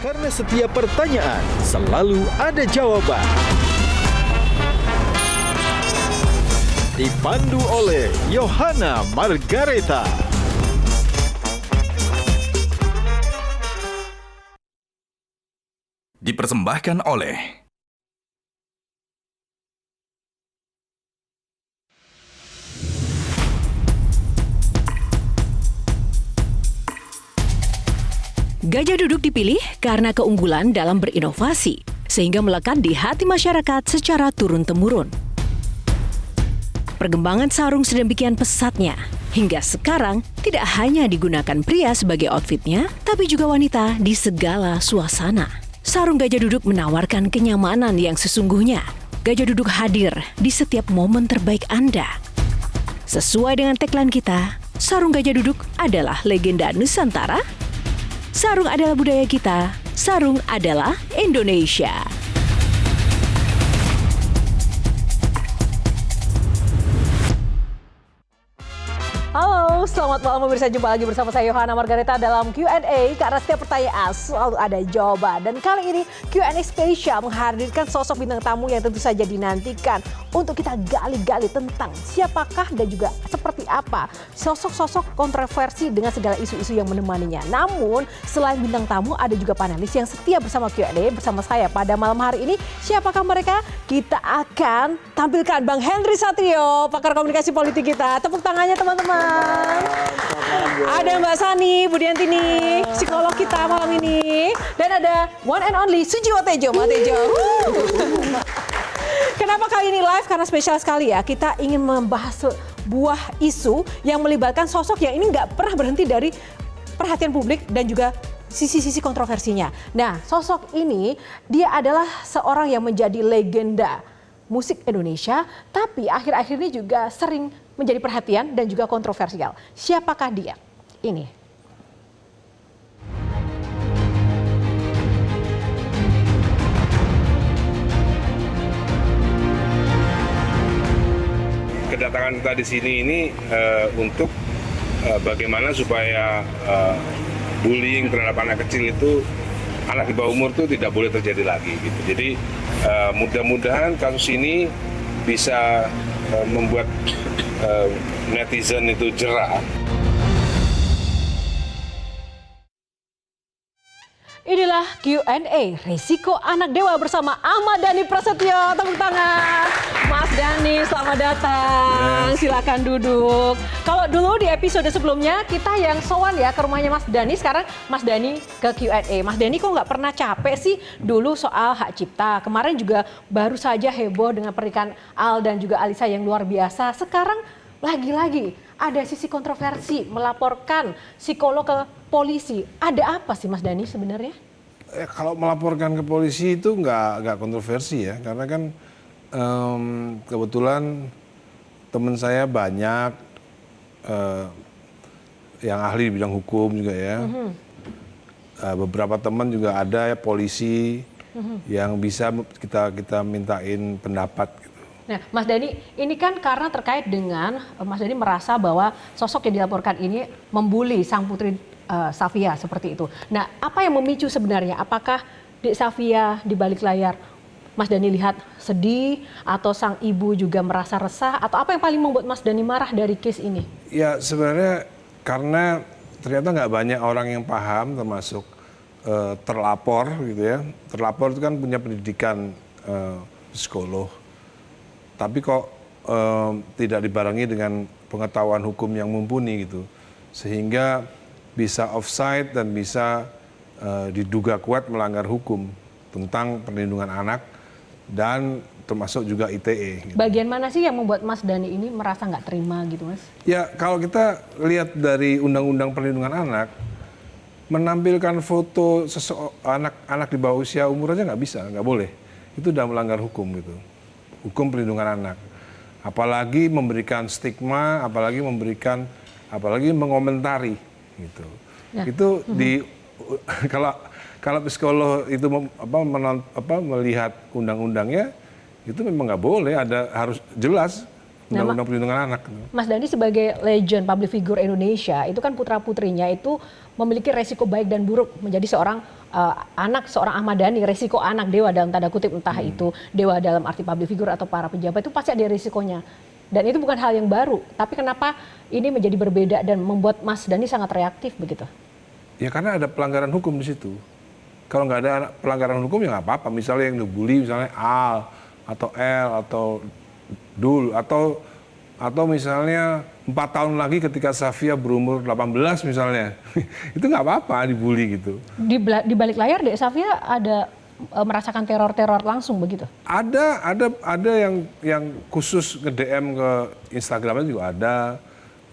Karena setiap pertanyaan selalu ada jawaban. Dipandu oleh Yohana Margareta. Dipersembahkan oleh Gajah Duduk dipilih karena keunggulan dalam berinovasi, sehingga melekat di hati masyarakat secara turun-temurun. Perkembangan sarung sedemikian pesatnya, hingga sekarang tidak hanya digunakan pria sebagai outfitnya, tapi juga wanita di segala suasana. Sarung Gajah Duduk menawarkan kenyamanan yang sesungguhnya. Gajah Duduk hadir di setiap momen terbaik Anda. Sesuai dengan tagline kita, sarung Gajah Duduk adalah legenda Nusantara. Sarung adalah budaya kita, sarung adalah Indonesia. Halo, selamat malam pemirsa. Jumpa lagi bersama saya Yohana Margareta dalam Q&A, karena setiap pertanyaan selalu ada jawaban. Dan kali ini Q&A spesial menghadirkan sosok bintang tamu yang tentu saja dinantikan untuk kita gali-gali tentang siapakah dan juga seperti apa sosok-sosok kontroversi dengan segala isu-isu yang menemaninya. Namun selain bintang tamu, ada juga panelis yang setia bersama Q&A bersama saya pada malam hari ini. Siapakah mereka? Kita akan tampilkan Bang Henry Satrio, pakar komunikasi politik kita. Tepuk tangannya teman-teman. Ada Mbak Sani Budiantini, psikolog kita malam ini. Dan ada one and only Sujiwo Tejo. Mbak Tejo. Kenapa kali ini live? Karena spesial sekali ya. Kita ingin membahas sebuah isu yang melibatkan sosok yang ini nggak pernah berhenti dari perhatian publik dan juga sisi-sisi kontroversinya. Nah, sosok ini dia adalah seorang yang menjadi legenda musik Indonesia, tapi akhir-akhir ini juga sering menjadi perhatian dan juga kontroversial. Siapakah dia? Ini. Kedatangan kita di sini ini untuk bagaimana supaya bullying terhadap anak kecil itu, anak di bawah umur itu tidak boleh terjadi lagi gitu. Jadi mudah-mudahan kasus ini bisa membuat netizen itu jerah. Inilah Q&A Risiko Anak Dewa bersama Ahmad Dhani Prasetyo. Tepuk tangan. Mas Dhani, selamat datang. Silakan duduk. Kalau dulu di episode sebelumnya kita yang sowan ya ke rumahnya Mas Dhani, sekarang Mas Dhani ke Q&A. Mas Dhani kok nggak pernah capek sih dulu soal hak cipta. Kemarin juga baru saja heboh dengan pernikahan Al dan juga Alisa yang luar biasa. Sekarang lagi-lagi ada sisi kontroversi melaporkan psikolog ke polisi. Ada apa sih Mas Dhani sebenarnya? Kalau melaporkan ke polisi itu nggak kontroversi ya, karena kan kebetulan teman saya banyak yang ahli di bidang hukum juga ya. Beberapa teman juga ada ya polisi yang bisa kita mintain pendapat. Nah, Mas Dhani, ini kan karena terkait dengan Mas Dhani merasa bahwa sosok yang dilaporkan ini membuli sang putri Safia seperti itu. Nah, apa yang memicu sebenarnya? Apakah Dek Safia di balik layar Mas Dhani lihat sedih, atau sang ibu juga merasa resah, atau apa yang paling membuat Mas Dhani marah dari case ini? Ya sebenarnya karena ternyata nggak banyak orang yang paham, termasuk terlapor gitu ya. Terlapor itu kan punya pendidikan psikolog. Tapi kok tidak dibarengi dengan pengetahuan hukum yang mumpuni gitu. Sehingga bisa offside dan bisa diduga kuat melanggar hukum tentang perlindungan anak dan termasuk juga ITE. Gitu. Bagian mana sih yang membuat Mas Dhani ini merasa nggak terima gitu Mas? Ya kalau kita lihat dari Undang-Undang Perlindungan Anak, menampilkan foto anak di bawah usia umur aja nggak bisa, nggak boleh. Itu udah melanggar hukum gitu. Hukum perlindungan anak. Apalagi memberikan stigma, apalagi mengomentari gitu. Ya. Itu kalau psikolog itu melihat undang-undangnya, itu memang nggak boleh, harus jelas undang-undang perlindungan anak. Mas Dhani sebagai legend public figure Indonesia, itu kan putra-putrinya itu memiliki resiko baik dan buruk menjadi seorang anak seorang Ahmad Dhani, resiko anak dewa dalam tanda kutip, entah itu dewa dalam arti public figure atau para pejabat, itu pasti ada risikonya. Dan itu bukan hal yang baru. Tapi kenapa ini menjadi berbeda dan membuat Mas Dhani sangat reaktif begitu? Ya karena ada pelanggaran hukum di situ. Kalau nggak ada pelanggaran hukum ya nggak apa-apa. Misalnya yang dibully, misalnya Al atau L atau Dul atau misalnya 4 tahun lagi ketika Safia berumur 18 misalnya, itu nggak apa-apa dibully gitu. Di balik layar Dek Safia ada merasakan teror-teror langsung begitu? Ada yang khusus nge-DM ke Instagramnya juga ada.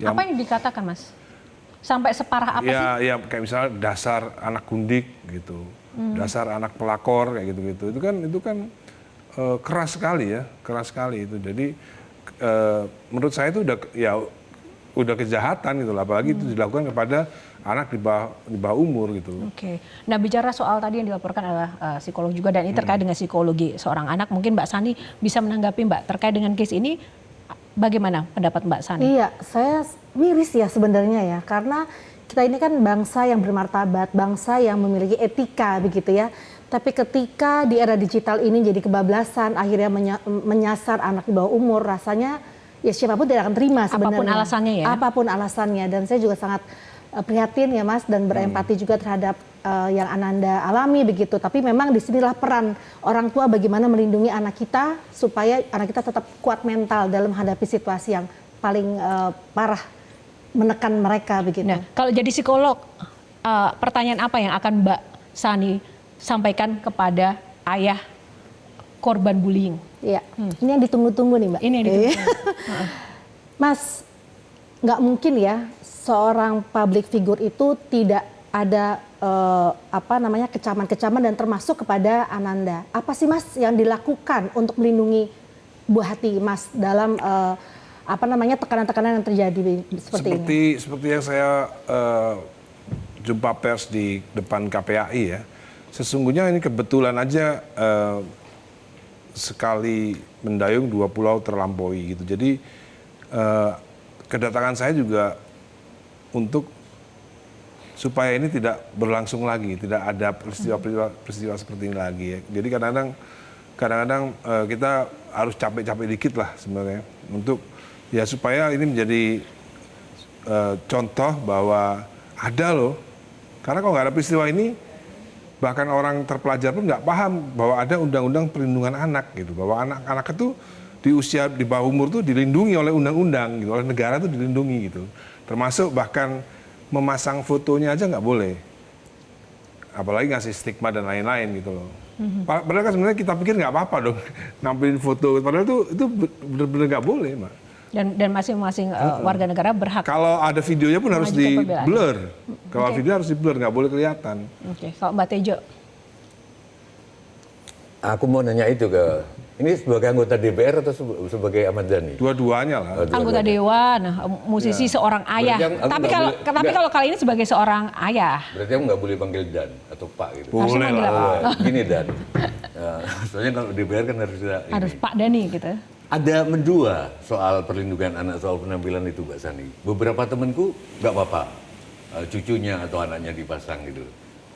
Apa yang dikatakan Mas? Sampai separah apa sih? Ya kayak misalnya dasar anak gundik gitu, dasar anak pelakor kayak gitu-gitu. Itu kan keras sekali ya, keras sekali itu. Jadi menurut saya itu udah kejahatan gitu lah, apalagi itu dilakukan kepada anak di bawah umur gitu. Oke. Nah, bicara soal tadi yang dilaporkan adalah psikolog juga, dan ini terkait dengan psikologi seorang anak. Mungkin Mbak Sani bisa menanggapi Mbak terkait dengan case ini. Bagaimana pendapat Mbak Sani? Iya, saya miris ya sebenarnya ya, karena kita ini kan bangsa yang bermartabat, bangsa yang memiliki etika begitu ya. Tapi ketika di era digital ini jadi kebablasan, akhirnya menyasar anak di bawah umur, rasanya ya siapapun tidak akan terima sebenarnya. Apapun alasannya ya? Apapun alasannya, dan saya juga sangat prihatin ya Mas, dan berempati juga terhadap yang Ananda alami begitu. Tapi memang disinilah peran orang tua bagaimana melindungi anak kita supaya anak kita tetap kuat mental dalam menghadapi situasi yang paling parah, menekan mereka begitu. Nah, kalau jadi psikolog, pertanyaan apa yang akan Mbak Sani sampaikan kepada ayah korban bullying? Iya, ini yang ditunggu-tunggu nih Mbak. Ini yang ditunggu. Mas, nggak mungkin ya seorang public figure itu tidak ada kecaman-kecaman dan termasuk kepada Ananda. Apa sih Mas yang dilakukan untuk melindungi buah hati Mas dalam tekanan-tekanan yang terjadi seperti ini? Seperti yang saya jumpa pers di depan KPAI ya. Sesungguhnya ini kebetulan aja sekali mendayung 2 pulau terlampaui gitu. Jadi kedatangan saya juga untuk supaya ini tidak berlangsung lagi, tidak ada peristiwa seperti ini lagi ya. Jadi kadang-kadang kita harus capek-capek dikit lah sebenarnya untuk ya supaya ini menjadi contoh bahwa ada loh. Karena kalau nggak ada peristiwa ini, bahkan orang terpelajar pun nggak paham bahwa ada undang-undang perlindungan anak gitu, bahwa anak-anak itu di usia di bawah umur tuh dilindungi oleh undang-undang gitu, oleh negara tuh dilindungi gitu. Termasuk bahkan memasang fotonya aja nggak boleh, apalagi ngasih stigma dan lain-lain gitu loh. Padahal kan sebenarnya kita pikir nggak apa-apa dong nampilin foto, padahal itu benar-benar nggak boleh, Mbak. Dan masing-masing warga negara berhak. Kalau ada videonya pun harus di blur. Kalau video harus di blur, nggak boleh kelihatan. Oke, kalau Mbak Tejo. Aku mau nanya itu ini sebagai anggota DPR atau sebagai Ahmad Dhani? Dua-duanya lah. Anggota dewan, musisi, seorang ayah. Tapi kalau kali ini sebagai seorang ayah. Berarti aku nggak boleh panggil Dan atau Pak gitu. Boleh lah. Gini Dan. Soalnya kalau DPR kan harus Pak Dhani gitu. Ada mendua soal perlindungan anak, soal penampilan itu Mbak Sani. Beberapa temanku nggak apa-apa, cucunya atau anaknya dipasang gitu.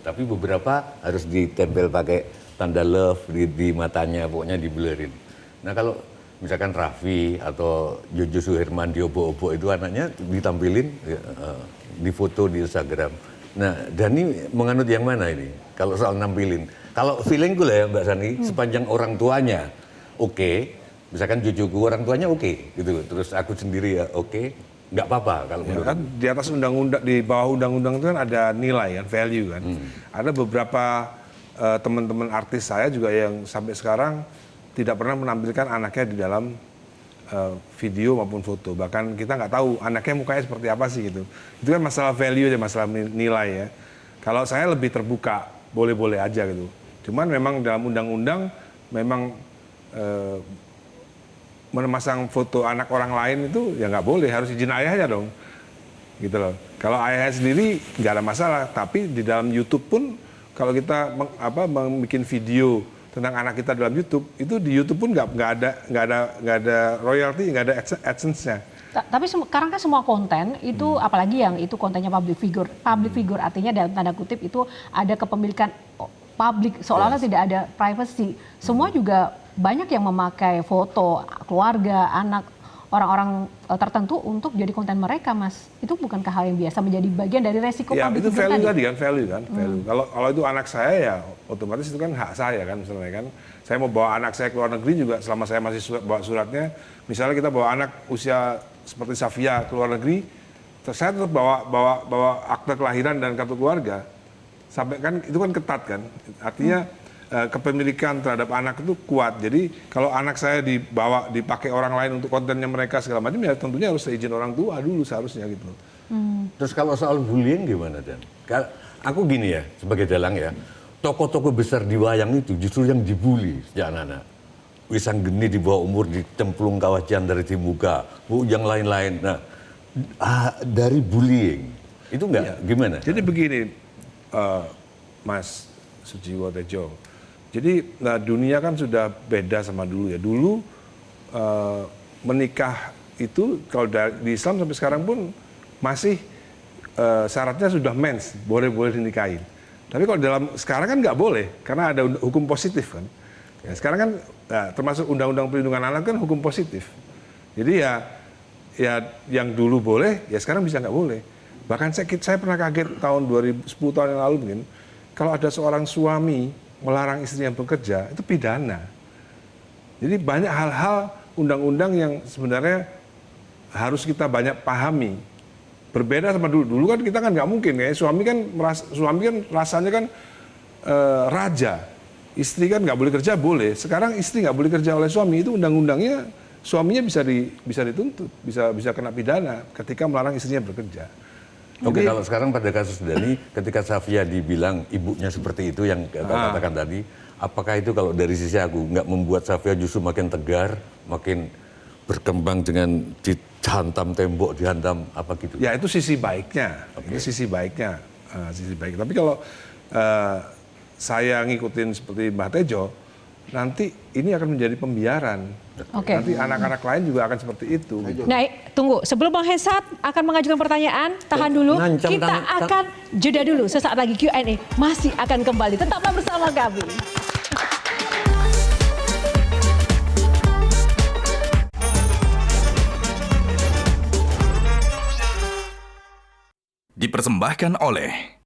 Tapi beberapa harus ditempel pakai tanda love di matanya, pokoknya diblurrin. Nah kalau misalkan Raffi atau Jojo Suherman diobok-obok itu anaknya ditampilin, difoto di Instagram. Nah Dhani menganut yang mana ini? Kalau soal nampilin, kalau feelingku lah ya Mbak Sani, sepanjang orang tuanya oke, misalkan cucuku orang tuanya oke, gitu. Terus aku sendiri ya oke, nggak apa-apa kalau ya, kan di atas undang-undang, di bawah undang-undang itu kan ada nilai kan, value kan. Ada beberapa teman-teman artis saya juga yang sampai sekarang tidak pernah menampilkan anaknya di dalam video maupun foto. Bahkan kita nggak tahu anaknya mukanya seperti apa sih gitu. Itu kan masalah value dan masalah nilai ya. Kalau saya lebih terbuka, boleh-boleh aja gitu. Cuman memang dalam undang-undang memang memasang foto anak orang lain itu ya nggak boleh, harus izin ayahnya dong. Gitu loh. Kalau ayahnya sendiri nggak ada masalah, tapi di dalam YouTube pun kalau kita membuat video tentang anak kita dalam YouTube, itu di YouTube pun nggak ada royalti, nggak ada AdSense-nya. Tapi sekarang kan semua konten itu apalagi yang itu kontennya public figure artinya dalam tanda kutip itu ada kepemilikan publik seolah-olah tidak ada privacy. Semua juga banyak yang memakai foto keluarga, anak, orang-orang tertentu untuk jadi konten mereka, Mas. Itu bukankah hal yang biasa menjadi bagian dari resiko Ya, public itu figure value tadi? value kan. Kalau itu anak saya ya otomatis itu kan hak saya kan misalnya kan. Saya mau bawa anak saya ke luar negeri juga selama saya masih bawa suratnya. Misalnya kita bawa anak usia seperti Safia ke luar negeri, saya tetap bawa akte kelahiran dan kartu keluarga. Sampai kan itu kan ketat kan. Artinya kepemilikan terhadap anak itu kuat. Jadi kalau anak saya dipakai orang lain untuk kontennya mereka segala macam ya tentunya harus izin orang tua dulu seharusnya gitu. Terus kalau soal bullying gimana, Dan? Aku gini ya, sebagai dalang ya, tokoh-tokoh besar di wayang itu justru yang dibully sejak anak-anak. Wisang Geni di bawah umur dicemplung kawacian dari di muka, yang lain-lain. Nah, dari bullying itu enggak gimana? Jadi begini, Mas Sujiwo Tejo. Jadi dunia kan sudah beda sama dulu ya. Dulu menikah itu kalau di Islam sampai sekarang pun masih syaratnya sudah mens, boleh dinikahin. Tapi kalau sekarang kan nggak boleh karena ada hukum positif kan. Ya, sekarang kan termasuk Undang-Undang Perlindungan Anak kan hukum positif. Jadi ya yang dulu boleh ya sekarang bisa nggak boleh. Bahkan saya pernah kaget tahun 10 tahun yang lalu mungkin kalau ada seorang suami melarang istrinya bekerja itu pidana. Jadi banyak hal-hal undang-undang yang sebenarnya harus kita banyak pahami. Berbeda sama dulu. Dulu kan kita kan nggak mungkin ya. Suami kan rasanya kan raja. Istri kan nggak boleh kerja boleh. Sekarang istri nggak boleh kerja oleh suami itu undang-undangnya suaminya bisa dituntut, bisa kena pidana ketika melarang istrinya bekerja. Oke, kalau sekarang pada kasus Dani, ketika Safia dibilang ibunya seperti itu yang kau katakan tadi, apakah itu kalau dari sisi aku nggak membuat Safia justru makin tegar, makin berkembang dengan dihantam tembok, dihantam apa gitu? Ya itu sisi baiknya, itu sisi baiknya, sisi baik. Tapi kalau saya ngikutin seperti Mbak Tejo, nanti ini akan menjadi pembiaran. Nanti anak-anak lain juga akan seperti itu. Gitu. Nah, tunggu. Sebelum Bang Hensat akan mengajukan pertanyaan, tahan dulu. Kita akan jeda dulu. Sesaat lagi Q&A masih akan kembali. Tetaplah bersama kami. Dipersembahkan oleh